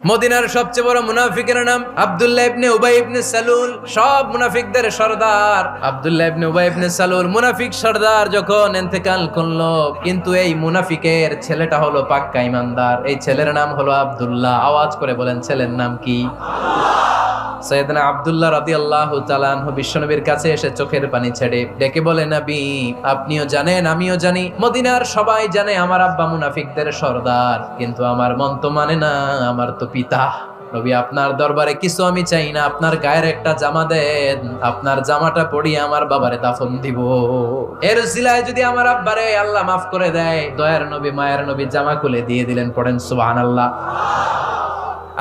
মদিনার সবচেয়ে বড় মুনাফিকের নাম আব্দুল্লাহ ইবনে উবাই ইবনে সালুল। সব মুনাফিকদের সর্দার আব্দুল্লাহ ইবনে উবাই ইবনে সালুল। মুনাফিক সর্দার যখন ইন্তেকাল করলো, কিন্তু এই মুনাফিকের ছেলেটা হলো পাক্কা ইমানদার। এই ছেলের নাম হলো আব্দুল্লাহ। আওয়াজ করে বলেন, ছেলের নাম কি? সাইয়েদনা আব্দুল্লাহ রাদিয়াল্লাহু তাআলা আনহু বিশ্বনবীর কাছে এসে চোখের পানি ছেড়ে ডেকে বলে, নবী আপনিও জানেন আমিও জানি, মদিনার সবাই জানে আমার আব্বা মুনাফিকদের সর্দার, কিন্তু আমার মন তো মানে না, আমার তো পিতা। নবী আপনার দরবারে কিছু আমি চাই না, আপনার গায়ের একটা জামা দেন, আপনার জামাটা পরিয়ে আমার বাবারে দাফন দিব। এর উসিলায় যদি আমার আব্বারে আল্লাহ মাফ করে দেয়, দয়ার নবী মায়ের নবী জামা খুলে দিয়ে দিলেন। পড়েন সুবহানাল্লাহ।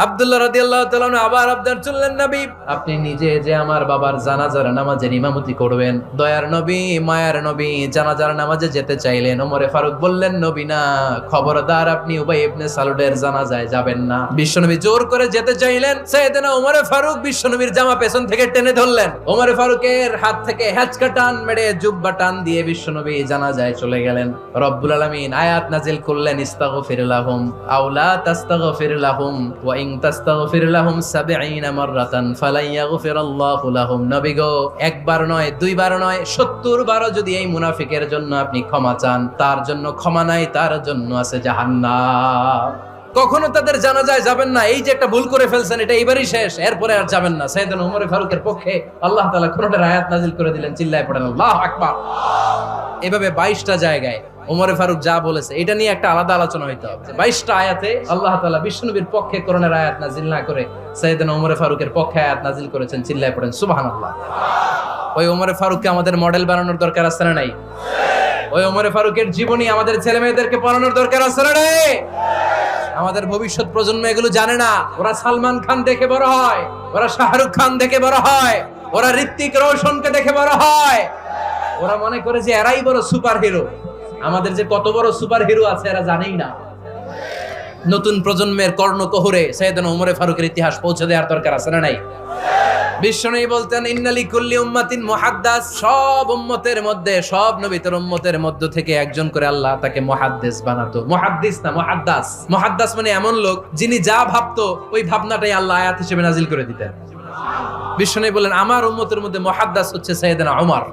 আব্দুল্লাহ রাদিয়াল্লাহু তাআলা আবার আবদার চললেন, নবী আপনি নিজে যে আমার বাবার জানাজার নামাজের ইমামতি করবেন। দয়ার নবী মায়ার নবী জানাজার নামাজে যেতে চাইলেন। ওমরে ফারুক বললেন, নবী না, খবরদার আপনি উবাই ইবনে সালুলের জানাজায় যাবেন না। বিশ্বনবী জোর করে যেতে চাইলেন। সাইয়েদনা ওমরে ফারুক বিশ্বনবীর জামা পেছন থেকে টেনে ধরলেন। ওমরে ফারুকের হাত থেকে হ্যাচকা টান মেরে জুব্বা টান দিয়ে বিশ্বনবী জানাজায় চলে গেলেন। রব্বুল আলামিন আয়াত নাজিল করলেন, ইস্তাগফির লাহুম আও লা তাস্তাগফির লাহুম ওয়া তাস্তাগফির লাহুম ৭০ মাররাতান ফালা ইয়াগফিরাল্লাহু লাহুম। নবী গো, একবার নয় দুইবার নয় ৭০ বারও যদি এই মুনাফিকের জন্য আপনি ক্ষমা চান, তার জন্য ক্ষমা নাই, তার জন্য আছে জাহান্নাম। কখনো তাদের জানাজায় যাবেন না। এই যে একটা ভুল করে ফেলছেন, এটা এবারই শেষ, এরপরে আর যাবেন না। সাইয়েদনা ওমর ফারুকের পক্ষে আল্লাহ তাআলা কোরআনের আয়াত নাজিল করে দিলেন। চিল্লায় পড়েন আল্লাহু আকবার। এভাবে ২২টা জায়গায় ওমর ফারুক যা বলেছে এটা নিয়ে একটা আলাদা আলোচনা হইতে হবে। ২২টা আয়াতে আল্লাহ তাআলা বিশ্বনবীর পক্ষে কোরআনের আয়াত নাজিল না করে সাইয়েদনা ওমর ফারুকের পক্ষে আয়াত নাজিল করেছেন। চিল্লায় পড়েন সুবহানাল্লাহ। ওই ওমর ফারুককে আমাদের মডেল বানানোর দরকার আছে না নাই? ওই ওমর ফারুকের জীবনী আমাদের ছেলে মেয়েদেরকে পড়ানোর দরকার আছে না নাই? আমাদের ভবিষ্যৎ প্রজন্ম এগুলো জানে না। ওরা সালমান খান দেখে বড় হয়, ওরা শাহরুখ খান দেখে বড় হয়, ওরা ঋত্বিক রোশনকে দেখে বড় হয়। ওরা মনে করে যে এরাই বড় সুপার হিরো। আমাদের যে কত বড় সুপার হিরো আছে এরা জানেই না। নতুন প্রজন্মের কর্ণকোহরে সাইয়েদনা ওমর ফারুকের ইতিহাস পৌঁছে দেওয়ার দরকার আছে না নাই? বিশ্বনবী বলতেন, ইন্নালি কুল্লি উম্মাতিন মুহাদ্দাস। সব উম্মতের মধ্যে, সব নবীর উম্মতের মধ্য থেকে একজন করে আল্লাহ তাকে মুহাদ্দিস বানাতো। মুহাদ্দিস না, মুহাদ্দাস। মুহাদ্দাস মানে এমন লোক যিনি যা ভাবতো ওই ভাবনাটাই আল্লাহ আয়াত হিসেবে নাজিল করে দিতেন। বিশ্বনবী বলেন, আমার উম্মতের মধ্যে মুহাদ্দাস হচ্ছে সাইয়েদনা ওমর।